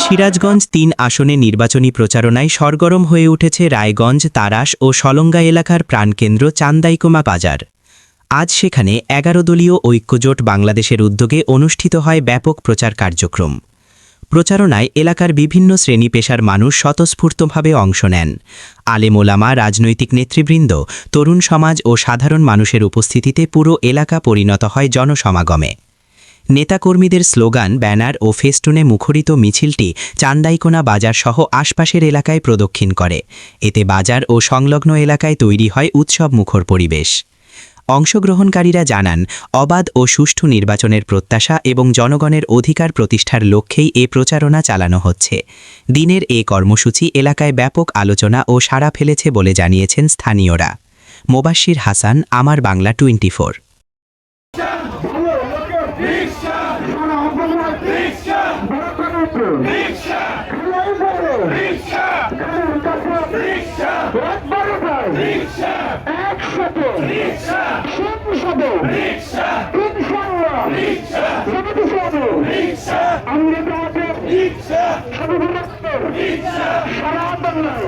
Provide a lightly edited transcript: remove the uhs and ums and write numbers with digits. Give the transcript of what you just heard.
সিরাজগঞ্জ ৩ আসনে নির্বাচনী প্রচারণায় সরগরম হয়ে উঠেছে রায়গঞ্জ, তারাস ও সলঙ্গা এলাকার প্রাণকেন্দ্র চান্দাইকোমা বাজার। আজ সেখানে ১১ দলীয় ঐক্যজোট বাংলাদেশের উদ্যোগে অনুষ্ঠিত হয় ব্যাপক প্রচার কার্যক্রম। প্রচারণায় এলাকার বিভিন্ন শ্রেণী পেশার মানুষ স্বতঃস্ফূর্তভাবে অংশ নেন। আলেম ওলামা, রাজনৈতিক নেতৃবৃন্দ, তরুণ সমাজ ও সাধারণ মানুষের উপস্থিতিতে পুরো এলাকা পরিণত হয় জনসমাগমে। নেতাকর্মীদের স্লোগান, ব্যানার ও ফেস্টুনে মুখরিত মিছিলটি চান্দাইকোনা বাজার সহ আশপাশের এলাকায় প্রদক্ষিণ করে। এতে বাজার ও সংলগ্ন এলাকায় তৈরি হয় উৎসবমুখর পরিবেশ। অংশগ্রহণকারীরা জানান, অবাধ ও সুষ্ঠু নির্বাচনের প্রত্যাশা এবং জনগণের অধিকার প্রতিষ্ঠার লক্ষ্যেই এ প্রচারণা চালানো হচ্ছে। দিনের এ কর্মসূচি এলাকায় ব্যাপক আলোচনা ও সাড়া ফেলেছে বলে জানিয়েছেন স্থানীয়রা। মোবাশ্বির হাসান, আমার বাংলা 24। সারা বাংলায়